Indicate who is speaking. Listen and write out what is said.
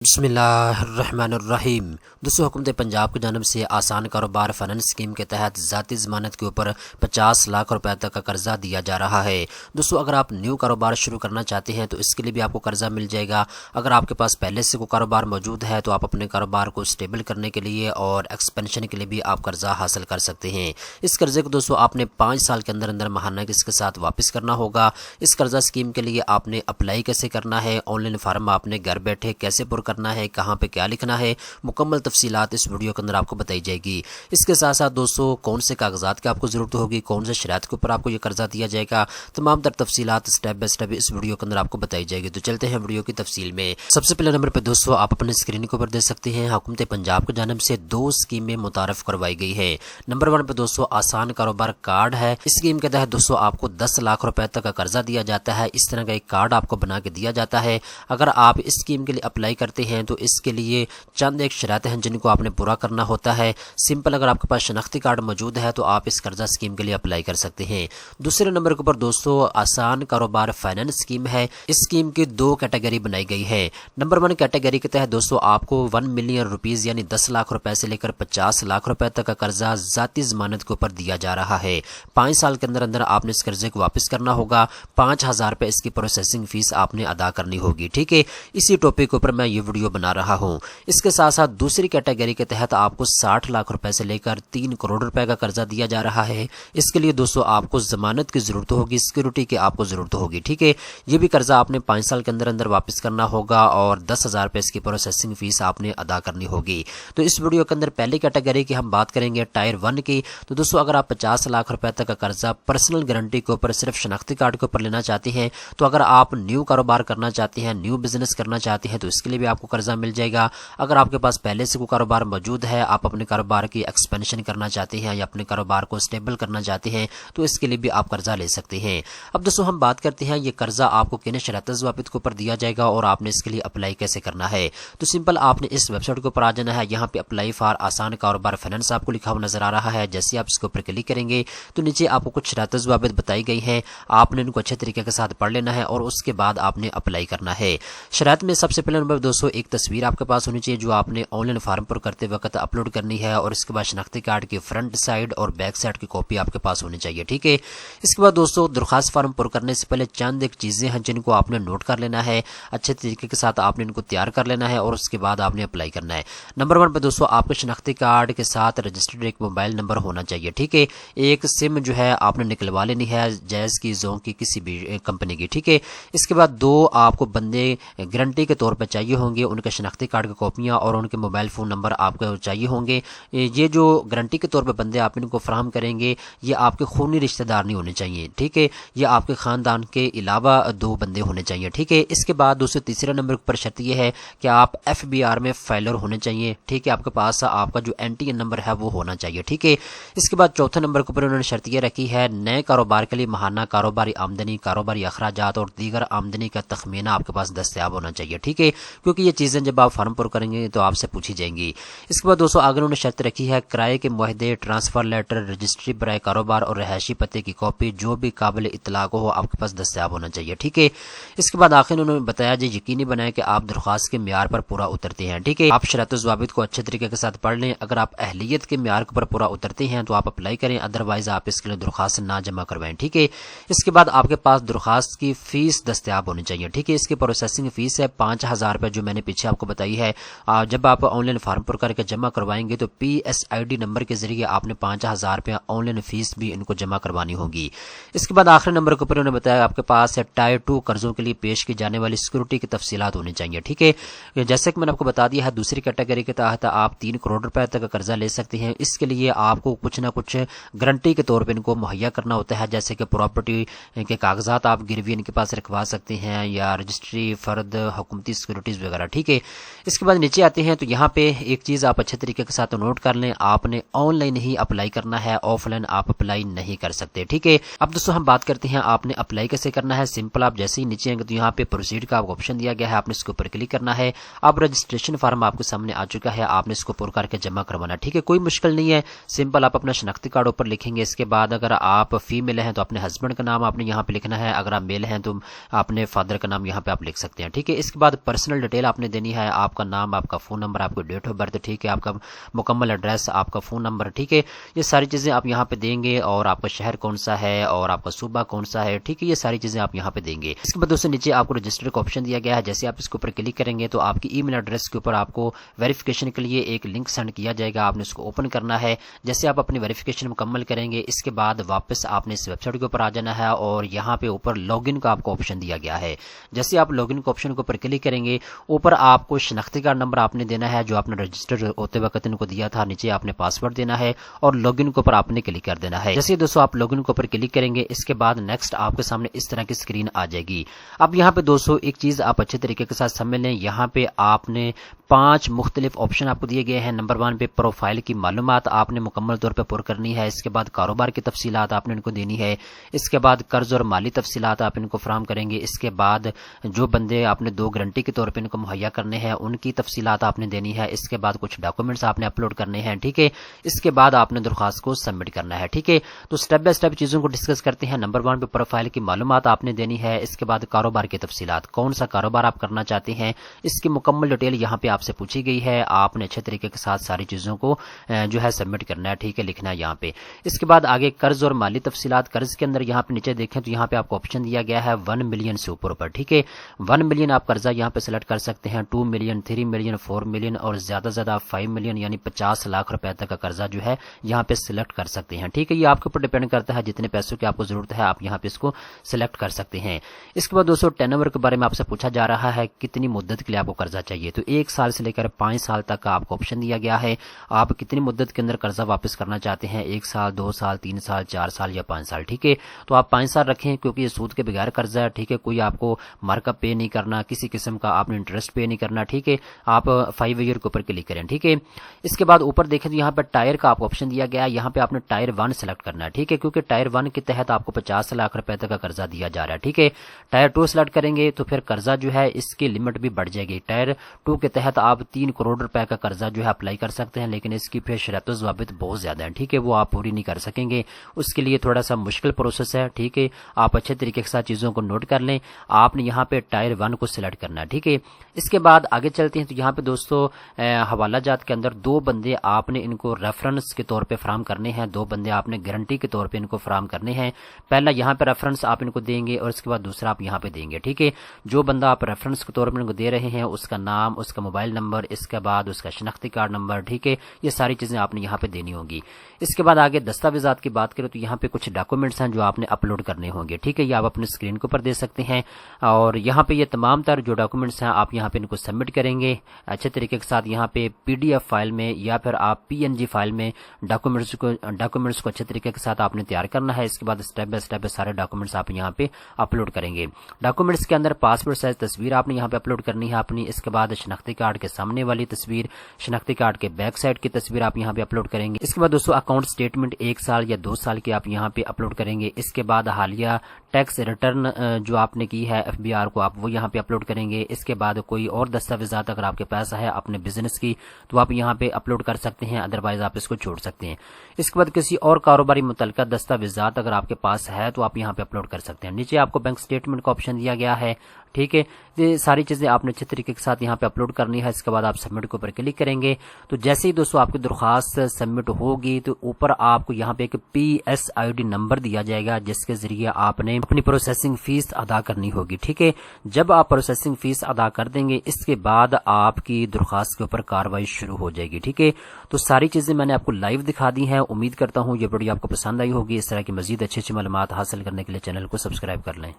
Speaker 1: बिस्मिल्लाहिर्रहमानिर्रहीम। दोस्तों, हुकूमत पंजाब की जानब से आसान कारोबार फाइनेंस स्कीम के तहत ज़ाती ज़मानत के ऊपर 50 लाख रुपए तक का कर्जा दिया जा रहा है। दोस्तों, अगर आप न्यू कारोबार शुरू करना चाहते हैं तो इसके लिए भी आपको कर्जा मिल जाएगा। अगर आपके पास पहले से कोई कारोबार मौजूद है तो आप अपने कारोबार को स्टेबल करने के लिए और एक्सपेंशन के लिए भी आप कर्जा हासिल कर सकते हैं। इस कर्जे को दोस्तों आपने 5 साल के अंदर अंदर महाना किस्त के साथ वापस करना होगा। इस कर्जा स्कीम के लिए आपने अप्लाई कैसे करना है, ऑनलाइन फार्म आपने घर बैठे कैसे पुर करना है, कहाँ पे क्या लिखना है, मुकम्मल तफसीलात इस वीडियो के अंदर आपको बताई जाएगी। इसके साथ साथ दोस्तों कौन से कागजात की आपको ज़रूरत होगी, कौन से शराइत के ऊपर आपको ये कर्जा दिया जाएगा, तमाम तर तफसीलात स्टेप बाय स्टेप इस वीडियो के अंदर आपको बताई जाएगी। तो चलते हैं वीडियो की तफसील में। सबसे पहले नंबर पर दोस्तों आप अपने स्क्रीन के ऊपर देख सकते हैं हुकूमत पंजाब की जानब से 2 स्कीमें मुतारफ करवाई गई है। नंबर 1 पर दोस्तों आसान कारोबार कार्ड है। इस स्कीम के तहत दोस्तों आपको 10 लाख रुपए तक का कर्जा दिया जाता है। इस तरह का एक कार्ड आपको बना के दिया जाता है। अगर आप इस स्कीम के लिए अप्लाई करते हैं तो इसके लिए चंद एक शर्त हैं जिनको आपने पूरा करना होता है। सिंपल, अगर आपके पास शनाख्ती कार्ड मौजूद है तो आप इस कर्जा स्कीम के लिए अप्लाई कर सकते हैं। दूसरे नंबर के ऊपर दोस्तों आसान कारोबार फाइनेंस स्कीम है। इस स्कीम की 2 कैटेगरी बनाई गई है। नंबर 1 कैटेगरी के तहत दोस्तों आपको 1 मिलियन रुपीज यानी 10 लाख रुपए से लेकर 50 लाख रुपए तक का कर्जा जाती जमानत के ऊपर दिया जा रहा है। 5 साल के अंदर अंदर आपने इस कर्जे को वापस करना होगा। 5,000 रुपए इसकी प्रोसेसिंग फीस आपने अदा करनी होगी। ठीक है, इसी टॉपिक के ऊपर मैं ये वीडियो बना रहा हूँ। इसके साथ साथ दूसरी कैटेगरी के तहत आपको 60 लाख रुपए से लेकर 3 करोड़ रुपए का कर्जा दिया जा रहा है। इसके लिए दोस्तों आपको जमानत की जरूरत होगी, सिक्योरिटी की आपको जरूरत होगी। ठीक है, ये भी कर्जा आपने 5 साल के अंदर अंदर वापस करना होगा और 10,000 रुपए इसकी प्रोसेसिंग फीस आपने अदा करनी होगी। तो इस वीडियो के अंदर पहली कैटेगरी की हम बात करेंगे टायर 1 की। तो दोस्तों अगर आप 50 लाख रुपए तक का कर्जा पर्सनल गारंटी के ऊपर सिर्फ शनाख्ती कार्ड के ऊपर लेना चाहते हैं, तो अगर आप न्यू कारोबार करना चाहते हैं, न्यू बिजनेस करना चाहते हैं तो इसके लिए भी आपको कर्जा मिल जाएगा। अगर आपके पास पहले से कोई कारोबार मौजूद है, आप अपने कारोबार की एक्सपेंशन करना चाहते हैं या अपने कारोबार को स्टेबल करना चाहते हैं तो इसके लिए भी आप कर्जा ले सकते हैं। अब दोस्तों हम बात करते हैं ये कर्जा आपको किन शर्त ज़वाबित के ऊपर दिया जाएगा और आपने इसके लिए अप्लाई कैसे करना है। तो सिंपल, आपने इस वेबसाइट के ऊपर आ जाना है। यहाँ पे अप्लाई फॉर आसान कारोबार फाइनेंस आपको लिखा हुआ नजर आ रहा है। जैसे आप इसके ऊपर क्लिक करेंगे तो नीचे आपको कुछ शर्त ज़वाबित बताई गई हैं। आपने इनको अच्छे तरीके के साथ पढ़ लेना है और उसके बाद आपने अप्लाई करना है। शर्त में सबसे पहले नंबर दोस्तों एक तस्वीर आपके पास होनी चाहिए जो आपने ऑनलाइन फार्म पर करते वक्त अपलोड करनी है और इसके बाद शनाख्ती कार्ड की फ्रंट साइड और बैक साइड की कॉपी आपके पास होनी चाहिए। ठीक है, इसके बाद दोस्तों दरखास्त फार्म पर करने से पहले चंद एक चीज़ें हैं जिनको आपने नोट कर लेना है। अच्छे तरीके के साथ आपने इनको तैयार कर लेना है और उसके बाद आपने अप्लाई करना है। नंबर 1 पर दोस्तों आपके शनाख्ती कार्ड के साथ रजिस्टर्ड एक मोबाइल नंबर होना चाहिए। ठीक है, एक सिम जो है आपने निकलवा लेनी है जैज़ की, जों की, किसी भी कंपनी की। ठीक है, इसके बाद 2 आपको बंदे गारंटी के तौर पर चाहिए होंगे, उनके शनाख्ती कार्ड की कॉपियाँ और उनके मोबाइल फ़ोन नंबर आपको चाहिए होंगे। ये जो गारंटी के तौर पर बंदे आप इनको फराहम करेंगे ये आपके खूनी रिश्तेदार नहीं होने चाहिए। ठीक है, ये आपके ख़ानदान के अलावा 2 बंदे होने चाहिए। ठीक है, इसके बाद दोस्तों तीसरे नंबर पर शर्त यह है कि आप FBR में फाइलर होने चाहिए। ठीक है, आपके पास आपका जो NTN नंबर है वो होना चाहिए। ठीक है, इसके बाद चौथे नंबर के ऊपर उन्होंने शर्त यह रखी है नए कारोबार के लिए महाना कारोबारी आमदनी, कारोबारी अखराजात और दीगर आमदनी का तखमीना आपके पास दस्तयाब होना चाहिए। ठीक है, क्योंकि ये चीज़ें जब आप फार्म पर करेंगे तो आपसे पूछी जाएंगी। इसके बाद दोस्तों आगे उन्होंने शर्त रखी है किराए के मुआहदे, ट्रांसफ़र लेटर, रजिस्ट्री बराए कारोबार और रहायशी पते की कॉपी जो भी काबिल इतलाक हो आपके पास दस्तयाब होना चाहिए। ठीक है, इसके बाद आखिर उन्होंने बताया जी यकीनी बनाए कि आप दरख्वास्त के म्यार पर पूरा उतरते हैं। ठीक है, आप शर्त ज़वाबित को अच्छे तरीके के साथ पढ़ लें। अगर आप अहलियत के म्यार पर पूरा उतरते हैं तो आप अप्लाई करें, अदरवाइज आप इसके लिए दरख्वास्त ना जमा करवाएं। ठीक है, इसके बाद आपके पास दरख्वास्त की फीस दस्तयाब होनी चाहिए। ठीक है, इसकी प्रोसेसिंग फीस है 5,000 रुपये जो मैंने पीछे आपको बताई है। जब आप ऑनलाइन फार्म पर करके जमा करवाएंगे तो PSID नंबर के जरिए आपने 5,000 रुपया ऑनलाइन फीस भी इनको जमा करवानी होगी। इसके बाद आखिरी नंबर के ऊपर उन्होंने बताया आपके पास है टायर 2 कर्जों के लिए पेश की जाने वाली सिक्योरिटी की तफसीलात होनी चाहिए। ठीक है, जैसे कि मैंने आपको बता दिया है दूसरी कैटेगरी के तहत आप 3 करोड़ रुपए तक का कर्जा ले सकते हैं। इसके लिए आपको कुछ ना कुछ गारंटी के तौर पर इनको मुहैया करना होता है, जैसे कि प्रॉपर्टी के कागजात आप गिरवी इनके पास रखवा सकते हैं या रजिस्ट्री, फर्द, हुकूमती सिक्योरिटीज़ वगैरह। ठीक है, इसके बाद नीचे आते हैं तो यहाँ पे एक चीज़ आप अच्छे तरीके के साथ नोट कर लें, आपने ऑनलाइन ही अप्लाई करना है, ऑफलाइन आप अप्लाई नहीं कर सकते। ठीक है, अब दोस्तों हम बात करते हैं आपने अप्लाई कैसे करना है। सिंपल, आप जैसे ही नीचे आएंगे तो यहाँ पे प्रोसीड का आपको ऑप्शन दिया गया है, आपने इसके ऊपर क्लिक करना है। अब रजिस्ट्रेशन फॉर्म आपके सामने आ चुका है, आपने इसको पूरा करके जमा करवाना। ठीक है, कोई मुश्किल नहीं है, सिंपल आप अपना शनाख्ती कार्ड ऊपर लिखेंगे। इसके बाद अगर आप फीमेल हैं तो अपने हस्बैंड का नाम आपने यहाँ पे लिखना है, अगर आप मेल हैं तो अपने फादर का नाम यहाँ पे आप लिख सकते हैं। ठीक है, इसके बाद पर्सनल डिटेल آپ نے دینی ہے آپ کا نام، آپ کا فون نمبر، آپ کو ڈیٹ آف برتھ، ٹھیک ہے، آپ کا مکمل ایڈریس، آپ کا فون نمبر، ٹھیک ہے، یہ ساری چیزیں آپ یہاں پہ دیں گے، اور آپ کا شہر کون سا ہے اور آپ کا صوبہ کون سا ہے، ٹھیک ہے، یہ ساری چیزیں آپ یہاں پہ دیں گے۔ اس کے بعد دوستوں نیچے آپ کو رجسٹر کا آپشن دیا گیا ہے، جیسے آپ اس کے اوپر کلک کریں گے تو آپ کی ای میل ایڈریس کے اوپر آپ کو ویریفیکیشن کے لیے ایک لنک سینڈ کیا جائے گا، آپ نے اس کو اوپن کرنا ہے۔ جیسے آپ اپنی ویریفیکیشن مکمل کریں گے اس کے بعد واپس آپ نے اس ویب سائٹ کے اوپر آ جانا ہے، اور یہاں پہ اوپر لاگ ان کا آپ کو آپشن دیا گیا ہے۔ جیسے آپ لاگ ان کے آپشن کے اوپر کلک کریں گے اوپر آپ کو شناختی کارڈ نمبر آپ نے دینا ہے جو آپ نے رجسٹر ہوتے وقت ان کو دیا تھا، نیچے آپ نے پاسورڈ دینا ہے اور لاگ ان کے اوپر آپ نے کلک کر دینا ہے۔ جیسے دوستوں آپ لاگ ان کے اوپر کلک کریں گے اس کے بعد نیکسٹ آپ کے سامنے اس طرح کی اسکرین آ جائے گی۔ اب یہاں پہ دوستوں ایک چیز آپ اچھے طریقے کے ساتھ سمجھ لیں، یہاں پہ آپ نے 5 مختلف آپشن آپ کو دیے گئے ہیں۔ نمبر 1 پہ پروفائل کی معلومات آپ نے مکمل طور پہ پر کرنی ہے، اس کے بعد کاروبار کی تفصیلات آپ نے ان کو دینی ہے، اس کے بعد قرض اور مالی تفصیلات آپ ان کو فراہم کریں گے، اس کے بعد جو بندے آپ نے 2 گارنٹی کے طور پہ ان کو مہیا کرنے ہیں ان کی تفصیلات آپ نے دینی ہے، اس کے بعد کچھ ڈاکومنٹس آپ نے اپلوڈ کرنے ہیں، ٹھیک ہے، اس کے بعد آپ نے درخواست کو سبمٹ کرنا ہے، ٹھیک ہے۔ تو سٹیپ بائی سٹیپ چیزوں کو ڈسکس کرتے ہیں۔ نمبر 1 پہ پروفائل کی معلومات آپ نے دینی ہے، اس کے بعد کاروبار کی تفصیلات، کون سا کاروبار آپ کرنا چاہتے ہیں اس کی مکمل ڈیٹیل یہاں پہ آپ سے پوچھی گئی ہے، آپ نے اچھے طریقے کے ساتھ ساری چیزوں کو جو ہے سبمٹ کرنا ہے، ٹھیک ہے، لکھنا ہے یہاں پہ۔ اس کے بعد آگے قرض اور مالی تفصیلات، قرض کے اندر یہاں پہ نیچے دیکھیں تو یہاں پہ آپ کو آپشن دیا گیا ہے 1 ملین سے اوپر، ٹھیک ہے، 1 ملین آپ قرضہ یہاں پہ سلیکٹ کر سکتے ہیں، 2 ملین، 3 ملین، 4 ملین اور زیادہ سے زیادہ 5 ملین یعنی 50 لاکھ روپے تک کا قرضہ جو ہے یہاں پہ سلیکٹ کر سکتے ہیں، ٹھیک ہے، یہ آپ کے اوپر ڈیپینڈ کرتا ہے جتنے پیسوں کی آپ کو ضرورت ہے آپ یہاں پہ اس کو سلیکٹ کر سکتے ہیں۔ اس کے بعد دوستوں ٹین اوور کے بارے میں آپ سے پوچھا جا رہا ہے کتنی مدت کے لیے آپ کو قرضہ چاہیے، تو 1 سال سے لے کر 5 سال تک کا آپ کو آپشن دیا گیا ہے، آپ کتنی مدت کے اندر قرضہ واپس کرنا چاہتے ہیں، 1 سال، 2 سال، 3 سال، 4 سال یا 5 سال، ٹھیک ہے، تو آپ 5 سال رکھیں کیونکہ یہ سود کے بغیر قرضہ ہے، ٹھیک ہے، کوئی آپ کو مارک اپ پے نہیں کرنا، کسی قسم کا آپ نے انٹرسٹ پے نہیں کرنا، ٹھیک ہے، آپ 5 ایئر کے اوپر کلک کریں، ٹھیک ہے۔ اس کے بعد اوپر دیکھیں تو یہاں پہ ٹائر کا آپ کو آپشن دیا گیا ہے، یہاں پہ آپ نے ٹائر 1 سلیکٹ کرنا ہے، ٹھیک ہے، کیونکہ ٹائر 1 کے تحت آپ کو 50 لاکھ روپے تک کا قرضہ دیا جا رہا ہے، ٹھیک ہے۔ ٹائر 2 سلیکٹ کریں گے تو پھر قرضہ جو ہے اس کی لمٹ بھی بڑھ جائے گی، ٹائر 2 کے تحت آپ 3 کروڑ روپے کا قرضہ جو ہے اپلائی کر سکتے ہیں، لیکن اس کی پھر شرط و ضوابط بہت زیادہ ہیں، ٹھیک ہے، وہ آپ پوری نہیں کر سکیں گے، اس کے لیے تھوڑا سا مشکل پروسیس ہے، ٹھیک ہے، آپ اچھے طریقے کے ساتھ چیزوں کو نوٹ کر لیں۔ آپ نے یہاں پہ ٹائر 1 کو سلیکٹ کرنا ہے، ٹھیک ہے۔ اس کے بعد آگے چلتے ہیں تو یہاں پہ دوستو حوالہ جات کے اندر 2 بندے آپ نے ان کو ریفرنس کے طور پہ فراہم کرنے ہیں، 2 بندے آپ نے گارنٹی کے طور پہ ان کو فراہم کرنے ہیں۔ پہلا یہاں پہ ریفرنس آپ ان کو دیں گے اور اس کے بعد دوسرا آپ یہاں پہ دیں گے، ٹھیک ہے۔ جو بندہ آپ ریفرنس کے طور پہ ان کو دے رہے ہیں اس کا نام، اس کا موبائل نمبر، اس کے بعد اس کا شناختی کارڈ نمبر، ٹھیک ہے، یہ ساری چیزیں آپ نے یہاں پہ دینی ہوں گی۔ اس کے بعد آگے دستاویزات کی بات کریں تو یہاں پہ کچھ ڈاکومنٹس ہیں جو آپ نے اپلوڈ کرنے ہوں گے، ٹھیک ہے، یہ آپ اپنے اسکرین کے اوپر دے سکتے ہیں، اور یہاں پہ یہ تمام تر جو ڈاکومنٹس ہیں آپ یہاں پہ ان کو سبمٹ کریں گے اچھے طریقے کے ساتھ، یہاں پہ PDF فائل میں یا پھر آپ PNG فائل میں ڈاکومنٹس کو اچھے طریقے کے ساتھ آپ نے تیار کرنا ہے۔ اس کے بعد اسٹیپ بائی اسٹیپ سارے ڈاکومنٹس آپ یہاں پہ اپلوڈ کریں گے۔ ڈاکومنٹس کے اندر پاسپورٹ سائز تصویر آپ نے یہاں پہ اپلوڈ کرنی ہے اپنی، اس کے بعد شناختی کارڈ کے سامنے والی تصویر، شناختی کارڈ کے بیک سائڈ کی تصویر آپ یہاں پہ اپلوڈ کریں گے۔ اس کے بعد دوستو اکاؤنٹ سٹیٹمنٹ 1 سال یا 2 سال کی آپ یہاں پہ اپلوڈ کریں گے۔ اس کے بعد حالیہ ٹیکس ریٹرن جو آپ نے کی ہے FBR کو آپ وہ یہاں پہ اپلوڈ کریں گے۔ اس کے بعد کوئی اور دستاویزات اگر آپ کے پاس ہے اپنے بزنس کی تو آپ یہاں پہ اپلوڈ کر سکتے ہیں، ادروائز آپ اس کو چھوڑ سکتے ہیں۔ اس کے بعد کسی اور کاروباری متعلقہ دستاویزات اگر آپ کے پاس ہے تو آپ یہاں پہ اپلوڈ کر سکتے ہیں۔ نیچے آپ کو بینک سٹیٹمنٹ کا آپشن دیا گیا ہے، ٹھیک ہے، یہ ساری چیزیں آپ نے اچھے طریقے کے ساتھ یہاں پہ اپلوڈ کرنی ہے۔ اس کے بعد آپ سبمٹ کے اوپر کلک کریں گے تو جیسے ہی دوستو آپ کی درخواست سبمٹ ہوگی تو اوپر آپ کو یہاں پہ ایک PSID نمبر دیا جائے گا جس کے ذریعے آپ نے اپنی پروسیسنگ فیس ادا کرنی ہوگی، ٹھیک ہے۔ جب آپ پروسیسنگ فیس ادا کر دیں گے اس کے بعد آپ کی درخواست کے اوپر کارروائی شروع ہو جائے گی، ٹھیک ہے۔ تو ساری چیزیں میں نے آپ کو لائیو دکھا دی ہیں، امید کرتا ہوں یہ ویڈیو آپ کو پسند آئی ہوگی۔ اس طرح کی مزید اچھی معلومات حاصل کرنے کے لیے چینل کو سبسکرائب کر لیں۔